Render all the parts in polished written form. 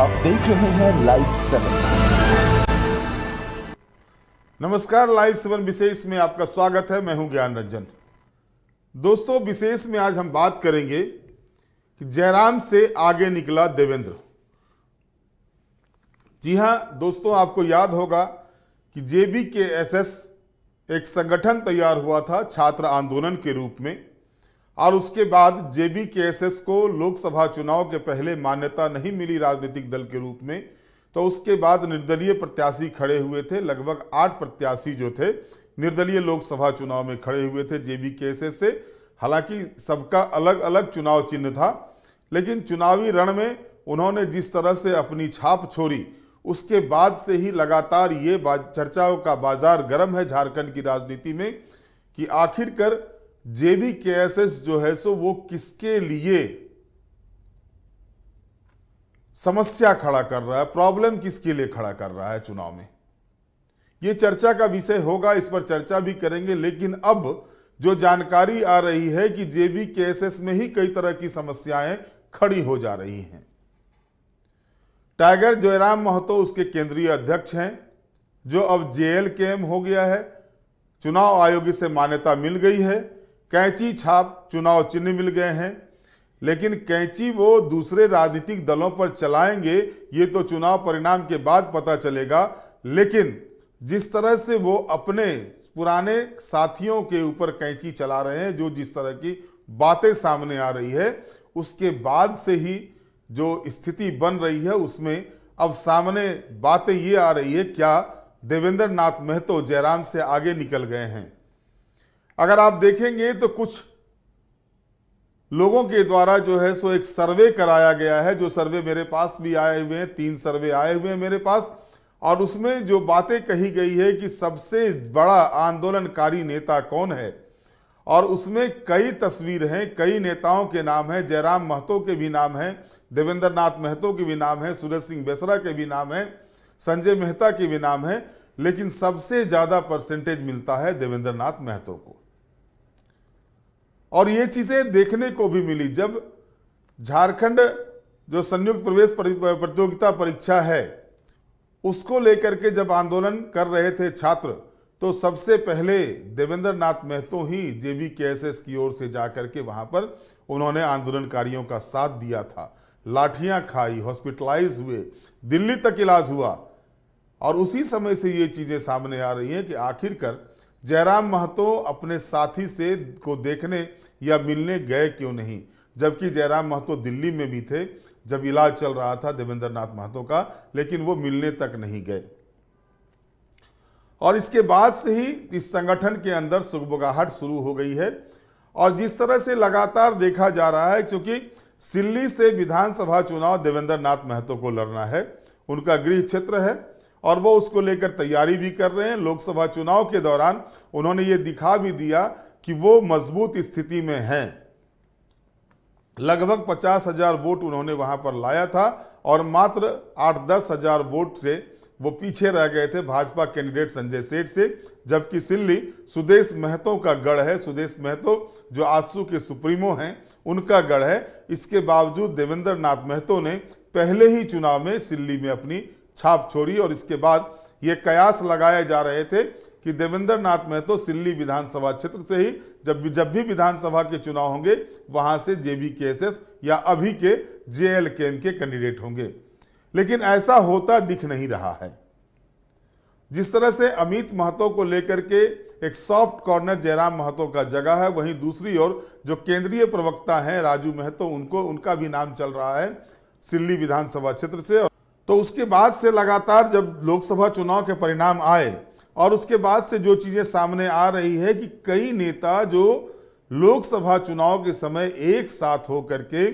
आप देख रहे हैं लाइव 7। नमस्कार, लाइव 7 विशेष में आपका स्वागत है। मैं हूं ज्ञान रंजन। दोस्तों, विशेष में आज हम बात करेंगे कि जयराम से आगे निकला देवेंद्र। जी हां दोस्तों, आपको याद होगा कि JBKSS एक संगठन तैयार हुआ था छात्र आंदोलन के रूप में, और उसके बाद JBKSS को लोकसभा चुनाव के पहले मान्यता नहीं मिली राजनीतिक दल के रूप में। तो उसके बाद निर्दलीय प्रत्याशी खड़े हुए थे। लगभग 8 प्रत्याशी जो थे निर्दलीय लोकसभा चुनाव में खड़े हुए थे JBKSS से। हालांकि सबका अलग अलग चुनाव चिन्ह था, लेकिन चुनावी रण में उन्होंने जिस तरह से अपनी छाप छोड़ी, उसके बाद से ही लगातार ये चर्चाओं का बाजार गर्म है झारखंड की राजनीति में कि आखिरकार JBKSS जो है सो वो किसके लिए समस्या खड़ा कर रहा है, प्रॉब्लम किसके लिए खड़ा कर रहा है चुनाव में। ये चर्चा का विषय होगा, इस पर चर्चा भी करेंगे। लेकिन अब जो जानकारी आ रही है कि JBKSS में ही कई तरह की समस्याएं खड़ी हो जा रही हैं। टाइगर जयराम महतो उसके केंद्रीय अध्यक्ष हैं, जो अब JLKM हो गया है। चुनाव आयोग से मान्यता मिल गई है। कैंची छाप चुनाव चिन्ह मिल गए हैं, लेकिन कैंची वो दूसरे राजनीतिक दलों पर चलाएंगे ये तो चुनाव परिणाम के बाद पता चलेगा। लेकिन जिस तरह से वो अपने पुराने साथियों के ऊपर कैंची चला रहे हैं, जो जिस तरह की बातें सामने आ रही है, उसके बाद से ही जो स्थिति बन रही है उसमें अब सामने बातें ये आ रही है, क्या देवेंद्र नाथ महतो जयराम से आगे निकल गए हैं। अगर आप देखेंगे तो कुछ लोगों के द्वारा जो है सो एक सर्वे कराया गया है, जो सर्वे मेरे पास भी आए हुए हैं, 3 सर्वे आए हुए हैं मेरे पास। और उसमें जो बातें कही गई है कि सबसे बड़ा आंदोलनकारी नेता कौन है, और उसमें कई तस्वीर हैं, कई नेताओं के नाम हैं। जयराम महतो के भी नाम हैं, देवेंद्र नाथ महतो के भी नाम हैं, सूरज सिंह बेसरा के भी नाम हैं, संजय मेहता के भी नाम हैं। लेकिन सबसे ज्यादा परसेंटेज मिलता है देवेंद्र नाथ महतो को। और ये चीजें देखने को भी मिली जब झारखंड जो संयुक्त प्रवेश प्रतियोगिता परीक्षा है उसको लेकर के जब आंदोलन कर रहे थे छात्र, तो सबसे पहले देवेंद्र नाथ महतो ही JBKSS की ओर से जाकर के वहां पर उन्होंने आंदोलनकारियों का साथ दिया था। लाठियां खाई, हॉस्पिटलाइज हुए, दिल्ली तक इलाज हुआ। और उसी समय से ये चीजें सामने आ रही हैं कि आखिरकार जयराम महतो अपने साथी से को देखने या मिलने गए क्यों नहीं, जबकि जयराम महतो दिल्ली में भी थे जब इलाज चल रहा था देवेंद्र नाथ महतो का, लेकिन वो मिलने तक नहीं गए। और इसके बाद से ही इस संगठन के अंदर सुगबुगाहट शुरू हो गई है। और जिस तरह से लगातार देखा जा रहा है, क्योंकि सिल्ली से विधानसभा चुनाव देवेंद्र नाथ महतो को लड़ना है, उनका गृह क्षेत्र है, और वो उसको लेकर तैयारी भी कर रहे हैं। लोकसभा चुनाव के दौरान उन्होंने ये दिखा भी दिया कि वो मजबूत स्थिति में हैं। लगभग 50,000 वोट उन्होंने वहां पर लाया था, और मात्र 8-10 हजार वोट से वो पीछे रह गए थे भाजपा कैंडिडेट संजय सेठ से। जबकि सिल्ली सुदेश महतो का गढ़ है, सुदेश महतो जो आजसू के सुप्रीमो हैं उनका गढ़ है। इसके बावजूद देवेंद्र नाथ महतो ने पहले ही चुनाव में सिल्ली में अपनी छाप छोड़ी। और इसके बाद ये कयास लगाए जा रहे थे कि देवेंद्र नाथ महतो सिल्ली विधानसभा क्षेत्र से ही जब भी विधानसभा के चुनाव होंगे वहां से JBKSS या अभी के JLKM के कैंडिडेट होंगे। लेकिन ऐसा होता दिख नहीं रहा है। जिस तरह से अमित महतो को लेकर के एक सॉफ्ट कॉर्नर जयराम महतो का जगह है, वहीं दूसरी ओर जो केंद्रीय प्रवक्ता हैं राजू महतो, उनका भी नाम चल रहा है सिल्ली विधानसभा क्षेत्र से। तो उसके बाद से लगातार जब लोकसभा चुनाव के परिणाम आए, और उसके बाद से जो चीजें सामने आ रही है कि कई नेता जो लोकसभा चुनाव के समय एक साथ होकर के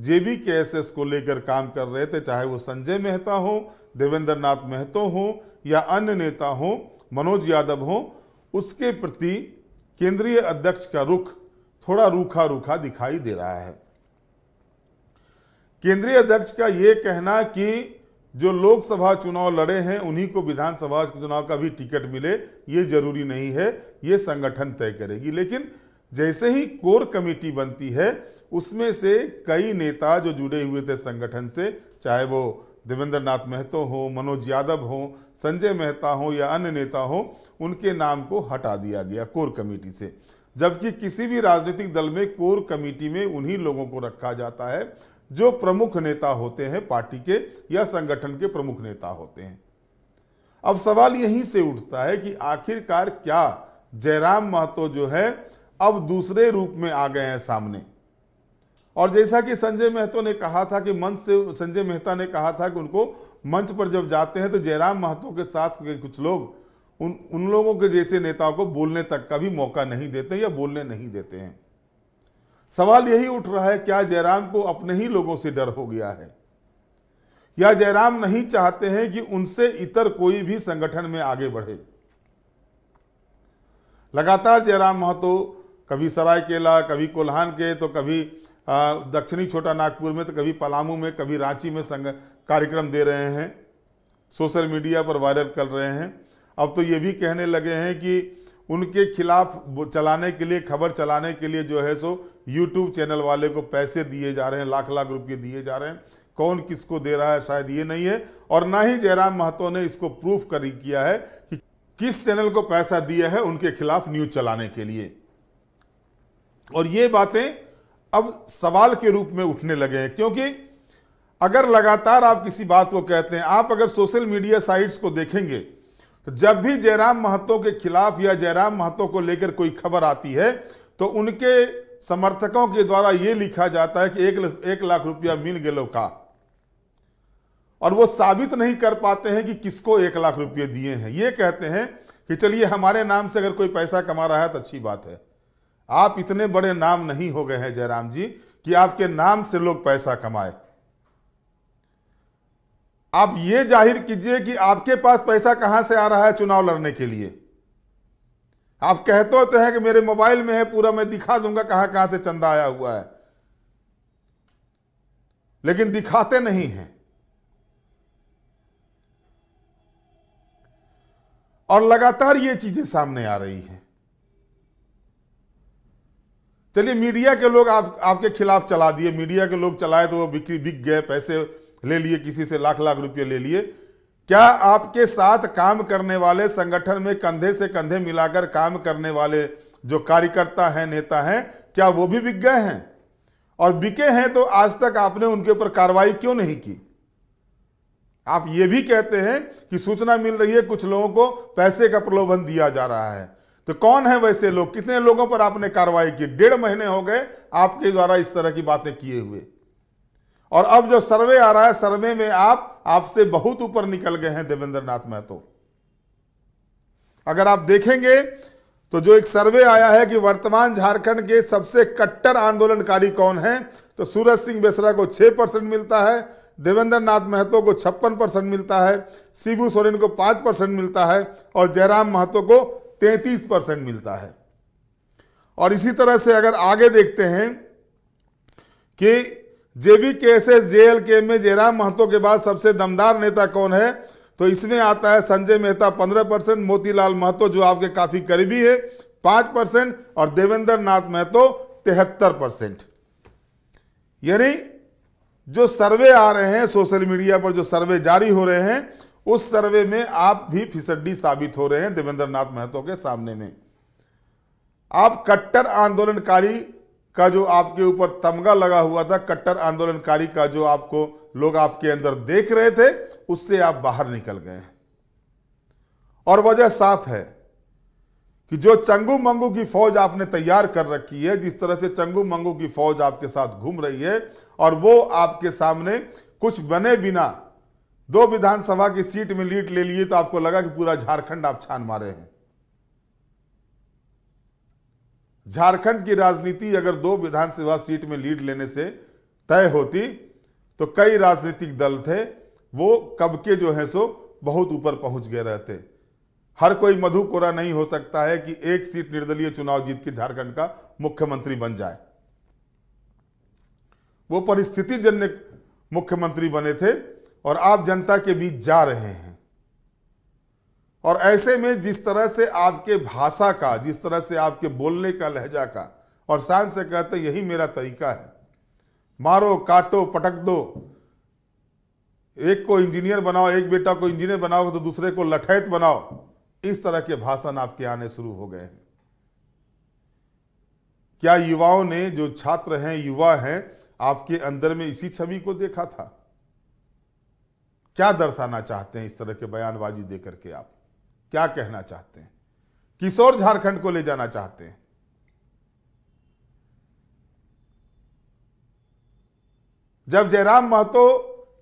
JBKSS को लेकर काम कर रहे थे, चाहे वो संजय मेहता हो, देवेंद्र नाथ महतो हो, या अन्य नेता हो, मनोज यादव हो, उसके प्रति केंद्रीय अध्यक्ष का रुख थोड़ा रूखा रूखा दिखाई दे रहा है। केंद्रीय अध्यक्ष का ये कहना कि जो लोकसभा चुनाव लड़े हैं उन्हीं को विधानसभा चुनाव का भी टिकट मिले, ये जरूरी नहीं है, ये संगठन तय करेगी। लेकिन जैसे ही कोर कमेटी बनती है उसमें से कई नेता जो जुड़े हुए थे संगठन से, चाहे वो देवेंद्र नाथ महतो हो, मनोज यादव हो, संजय मेहता हो या अन्य नेता हो, उनके नाम को हटा दिया गया कोर कमेटी से। जबकि किसी भी राजनीतिक दल में कोर कमेटी में उन्हीं लोगों को रखा जाता है जो प्रमुख नेता होते हैं, पार्टी के या संगठन के प्रमुख नेता होते हैं। अब सवाल यहीं से उठता है कि आखिरकार क्या जयराम महतो जो है अब दूसरे रूप में आ गए हैं सामने। और जैसा कि संजय महतो ने कहा था कि मंच से, संजय मेहता ने कहा था कि उनको मंच पर जब जाते हैं तो जयराम महतो के साथ के कुछ लोग उन लोगों के जैसे नेताओं को बोलने तक का भी मौका नहीं देते या बोलने नहीं देते हैं। सवाल यही उठ रहा है, क्या जयराम को अपने ही लोगों से डर हो गया है, या जयराम नहीं चाहते हैं कि उनसे इतर कोई भी संगठन में आगे बढ़े। लगातार जयराम महतो कभी सरायकेला, कभी कोल्हान के, तो कभी दक्षिणी छोटा नागपुर में, तो कभी पलामू में, कभी रांची में कार्यक्रम दे रहे हैं, सोशल मीडिया पर वायरल कर रहे हैं। अब तो ये भी कहने लगे हैं कि उनके खिलाफ चलाने के लिए, खबर चलाने के लिए जो है सो यूट्यूब चैनल वाले को पैसे दिए जा रहे हैं, लाख लाख रुपये दिए जा रहे हैं। कौन किसको दे रहा है शायद ये नहीं है, और ना ही जयराम महतो ने इसको प्रूफ किया है कि किस चैनल को पैसा दिया है उनके खिलाफ न्यूज चलाने के लिए। और ये बातें अब सवाल के रूप में उठने लगे हैं, क्योंकि अगर लगातार आप किसी बात को कहते हैं, आप अगर सोशल मीडिया साइट्स को देखेंगे तो जब भी जयराम महतो के खिलाफ या जयराम महतो को लेकर कोई खबर आती है तो उनके समर्थकों के द्वारा यह लिखा जाता है कि 1 लाख रुपया मिल गया का, और वो साबित नहीं कर पाते हैं कि किसको 1 लाख रुपये दिए हैं। ये कहते हैं कि चलिए हमारे नाम से अगर कोई पैसा कमा रहा है तो अच्छी बात है। आप इतने बड़े नाम नहीं हो गए हैं जयराम जी कि आपके नाम से लोग पैसा कमाए। आप ये जाहिर कीजिए कि आपके पास पैसा कहां से आ रहा है चुनाव लड़ने के लिए। आप कहते तो हैं कि मेरे मोबाइल में है पूरा, मैं दिखा दूंगा कहां कहां से चंदा आया हुआ है, लेकिन दिखाते नहीं हैं। और लगातार ये चीजें सामने आ रही हैं। चलिए मीडिया के लोग आपके खिलाफ चला दिए, मीडिया के लोग चलाए तो वो बिक गए, पैसे ले लिए, किसी से लाख लाख रुपए ले लिए। क्या आपके साथ काम करने वाले, संगठन में कंधे से कंधे मिलाकर काम करने वाले जो कार्यकर्ता हैं, नेता हैं, क्या वो भी बिक गए हैं? और बिके हैं तो आज तक आपने उनके ऊपर कार्रवाई क्यों नहीं की? आप ये भी कहते हैं कि सूचना मिल रही है कुछ लोगों को पैसे का प्रलोभन दिया जा रहा है, तो कौन है वैसे लोग? कितने लोगों पर आपने कार्रवाई की? 1.5 महीने हो गए आपके द्वारा इस तरह की बातें किए हुए, और अब जो सर्वे आ रहा है, सर्वे में आपसे बहुत ऊपर निकल गए हैं देवेंद्र नाथ महतो। अगर आप देखेंगे तो जो एक सर्वे आया है कि वर्तमान झारखंड के सबसे कट्टर आंदोलनकारी कौन है, तो सूरज सिंह बेसरा को 6% मिलता है, देवेंद्र नाथ महतो को 56% मिलता है, शिबू सोरेन को 5% मिलता है, और जयराम महतो को 33% मिलता है। और इसी तरह से अगर आगे देखते हैं कि JBKSS JLK में जयराम महतो के बाद सबसे दमदार नेता कौन है, तो इसमें आता है संजय मेहता 15%, मोतीलाल महतो जो आपके काफी करीबी है 5%, और देवेंद्र नाथ महतो 73%। यानी जो सर्वे आ रहे हैं सोशल मीडिया पर, जो सर्वे जारी हो रहे हैं, उस सर्वे में आप भी फिसड्डी साबित हो रहे हैं देवेंद्र नाथ महतो के सामने में। आप कट्टर आंदोलनकारी का जो आपके ऊपर तमगा लगा हुआ था, कट्टर आंदोलनकारी का जो आपको लोग आपके अंदर देख रहे थे, उससे आप बाहर निकल गए हैं। और वजह साफ है कि जो चंगू मंगू की फौज आपने तैयार कर रखी है, जिस तरह से चंगू मंगू की फौज आपके साथ घूम रही है, और वो आपके सामने कुछ बने बिना 2 विधानसभा की सीट में लीड ले लिए तो आपको लगा कि पूरा झारखंड आप छान मारे हैं। झारखंड की राजनीति अगर 2 विधानसभा सीट में लीड लेने से तय होती तो कई राजनीतिक दल थे वो कब के जो है सो बहुत ऊपर पहुंच गए रहते। हर कोई मधु कोरा नहीं हो सकता है कि 1 सीट निर्दलीय चुनाव जीत के झारखंड का मुख्यमंत्री बन जाए। वो परिस्थितिजन्य मुख्यमंत्री बने थे और आप जनता के बीच जा रहे हैं। और ऐसे में जिस तरह से आपके भाषा का, जिस तरह से आपके बोलने का लहजा का, और शान से कहते यही मेरा तरीका है, मारो काटो पटक दो, एक को इंजीनियर बनाओ, एक बेटा को इंजीनियर बनाओ तो दूसरे को लठैत बनाओ, इस तरह के भाषण आपके आने शुरू हो गए हैं। क्या युवाओं ने, जो छात्र हैं, युवा हैं, आपके अंदर में इसी छवि को देखा था? क्या दर्शाना चाहते हैं इस तरह के बयानबाजी देकर के? आप क्या कहना चाहते हैं? किस ओर झारखंड को ले जाना चाहते हैं? जब जयराम महतो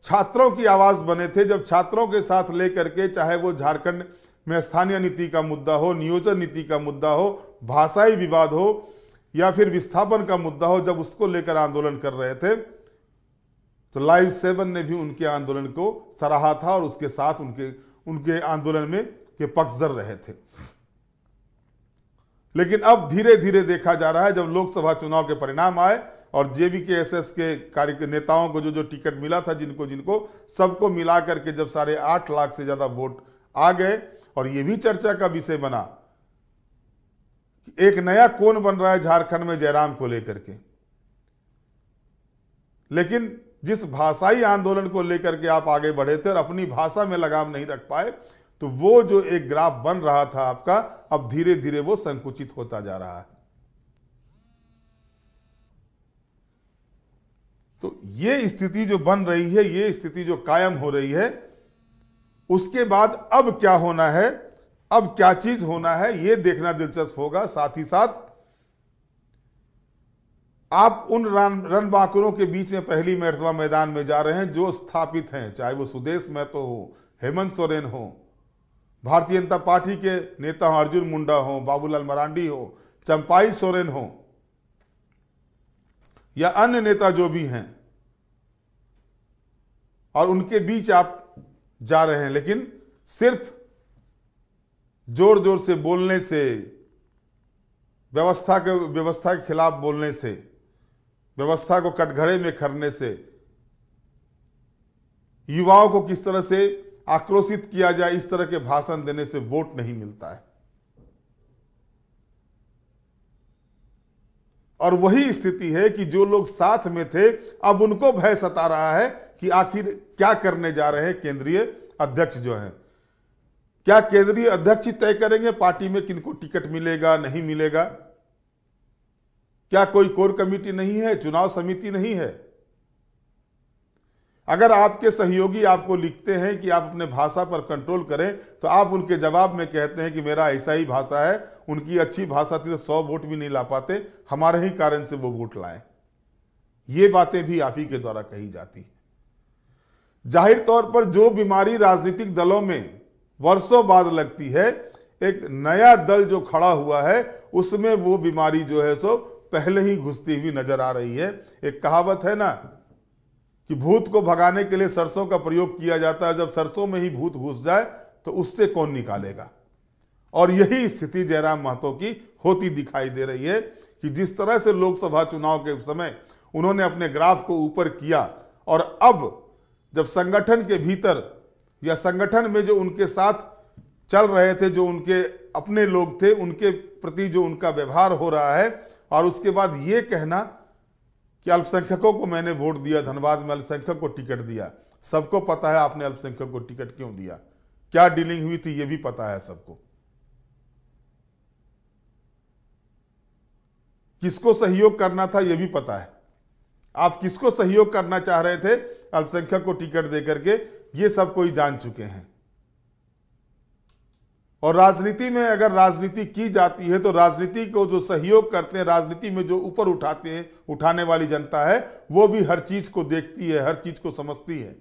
छात्रों की आवाज बने थे, जब छात्रों के साथ लेकर के, चाहे वो झारखंड में स्थानीय नीति का मुद्दा हो, नियोजन नीति का मुद्दा हो, भाषाई विवाद हो, या फिर विस्थापन का मुद्दा हो, जब उसको लेकर आंदोलन कर रहे थे, तो लाइव 7 ने भी उनके आंदोलन को सराहा था और उसके साथ उनके आंदोलन में के पक्षधर रहे थे। लेकिन अब धीरे धीरे देखा जा रहा है, जब लोकसभा चुनाव के परिणाम आए और JVKSS के नेताओं को जो टिकट मिला था, जिनको सबको मिला करके जब 8.5 लाख से ज्यादा वोट आ गए, और ये भी चर्चा का विषय बना कि एक नया कौन बन रहा है झारखंड में जयराम को लेकर के। लेकिन जिस भाषाई आंदोलन को लेकर के आप आगे बढ़े थे और अपनी भाषा में लगाम नहीं रख पाए, तो वो जो एक ग्राफ बन रहा था आपका, अब धीरे धीरे वो संकुचित होता जा रहा है। तो ये स्थिति जो बन रही है, ये स्थिति जो कायम हो रही है, उसके बाद अब क्या होना है, अब क्या चीज होना है, ये देखना दिलचस्प होगा। साथ ही साथ आप उन रणबांकुरों के बीच में पहली मर्तबा मैदान में जा रहे हैं जो स्थापित हैं, चाहे वो सुदेश महतो हो, हेमंत सोरेन हो, भारतीय जनता पार्टी के नेता हो, अर्जुन मुंडा हो, बाबूलाल मरांडी हो, चंपाई सोरेन हो, या अन्य नेता जो भी हैं, और उनके बीच आप जा रहे हैं। लेकिन सिर्फ जोर जोर से बोलने से, व्यवस्था के खिलाफ बोलने से, व्यवस्था को कटघरे में करने से, युवाओं को किस तरह से आक्रोशित किया जाए, इस तरह के भाषण देने से वोट नहीं मिलता है। और वही स्थिति है कि जो लोग साथ में थे, अब उनको भय सता रहा है कि आखिर क्या करने जा रहे हैं केंद्रीय अध्यक्ष जो हैं। क्या केंद्रीय अध्यक्ष ही तय करेंगे पार्टी में किनको टिकट मिलेगा, नहीं मिलेगा? क्या कोई कोर कमेटी नहीं है, चुनाव समिति नहीं है? अगर आपके सहयोगी आपको लिखते हैं कि आप अपने भाषा पर कंट्रोल करें, तो आप उनके जवाब में कहते हैं कि मेरा ऐसा ही भाषा है, उनकी अच्छी भाषा थी तो 100 वोट भी नहीं ला पाते, हमारे ही कारण से वो वोट लाए। ये बातें भी आप ही के द्वारा कही जाती है। जाहिर तौर पर जो बीमारी राजनीतिक दलों में वर्षों बाद लगती है, एक नया दल जो खड़ा हुआ है उसमें वो बीमारी जो है सो पहले ही घुसती हुई नजर आ रही है। एक कहावत है ना कि भूत को भगाने के लिए सरसों का प्रयोग किया जाता है, जब सरसों में ही भूत घुस जाए तो उससे कौन निकालेगा। और यही स्थिति जयराम महतो की होती दिखाई दे रही है कि जिस तरह से लोकसभा चुनाव के समय उन्होंने अपने ग्राफ को ऊपर किया, और अब जब संगठन के भीतर या संगठन में जो उनके साथ चल रहे थे, जो उनके अपने लोग थे, उनके प्रति जो उनका व्यवहार हो रहा है, और उसके बाद ये कहना कि अल्पसंख्यकों को मैंने वोट दिया, धनबाद में अल्पसंख्यक को टिकट दिया। सबको पता है आपने अल्पसंख्यक को टिकट क्यों दिया, क्या डीलिंग हुई थी, ये भी पता है सबको। किसको सहयोग करना था ये भी पता है। आप किसको सहयोग करना चाह रहे थे अल्पसंख्यक को टिकट देकर के, ये सब कोई जान चुके हैं। और राजनीति में अगर राजनीति की जाती है तो राजनीति को जो सहयोग करते हैं, राजनीति में जो ऊपर उठाते हैं, उठाने वाली जनता है, वो भी हर चीज को देखती है, हर चीज को समझती है।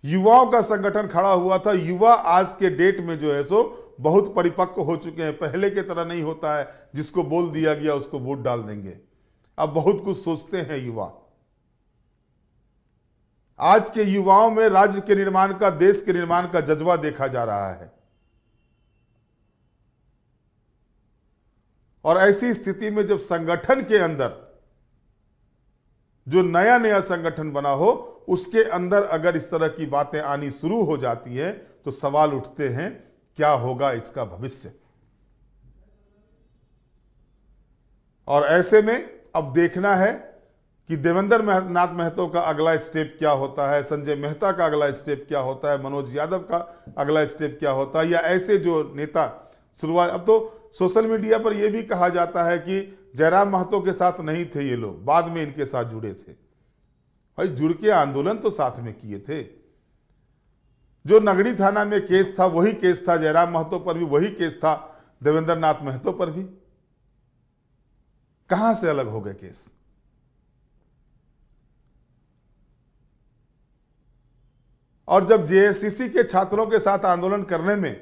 युवाओं का संगठन खड़ा हुआ था। युवा आज के डेट में जो है सो बहुत परिपक्व हो चुके हैं। पहले के तरह नहीं होता है जिसको बोल दिया गया उसको वोट डाल देंगे। अब बहुत कुछ सोचते हैं युवा। आज के युवाओं में राज्य के निर्माण का, देश के निर्माण का जज्बा देखा जा रहा है। और ऐसी स्थिति में जब संगठन के अंदर जो नया नया संगठन बना हो, उसके अंदर अगर इस तरह की बातें आनी शुरू हो जाती हैं तो सवाल उठते हैं क्या होगा इसका भविष्य। और ऐसे में अब देखना है कि देवेंद्र नाथ महतो का अगला स्टेप क्या होता है, संजय मेहता का अगला स्टेप क्या होता है, मनोज यादव का अगला स्टेप क्या होता है, या ऐसे जो नेता शुरुआत। अब तो सोशल मीडिया पर यह भी कहा जाता है कि जयराम महतो के साथ नहीं थे ये लोग, बाद में इनके साथ जुड़े थे। भाई जुड़ के आंदोलन तो साथ में किए थे। जो नगड़ी थाना में केस था वही केस था जयराम महतो पर भी, वही केस था देवेंद्र नाथ महतो पर भी। कहां से अलग हो गए केस? और जब जेएससीसी के छात्रों के साथ आंदोलन करने में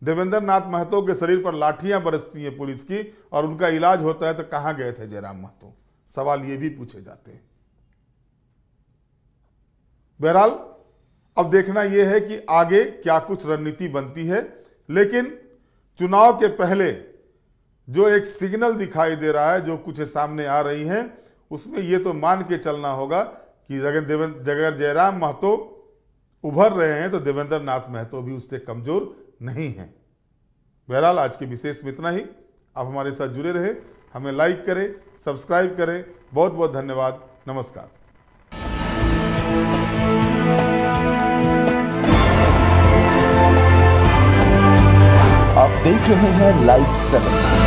देवेंद्र नाथ महतो के शरीर पर लाठियां बरसती हैं पुलिस की और उनका इलाज होता है, तो कहां गए थे जयराम महतो? सवाल ये भी पूछे जाते हैं। बहरहाल अब देखना यह है कि आगे क्या कुछ रणनीति बनती है, लेकिन चुनाव के पहले जो एक सिग्नल दिखाई दे रहा है, जो कुछ सामने आ रही हैं, उसमें यह तो मान के चलना होगा कि अगर जयराम महतो उभर रहे हैं तो देवेंद्र नाथ महतो भी उससे कमजोर नहीं है। बहरहाल आज के विशेष में इतना ही। आप हमारे साथ जुड़े रहे, हमें लाइक करें, सब्सक्राइब करें। बहुत बहुत धन्यवाद। नमस्कार। आप देख रहे हैं लाइव 7।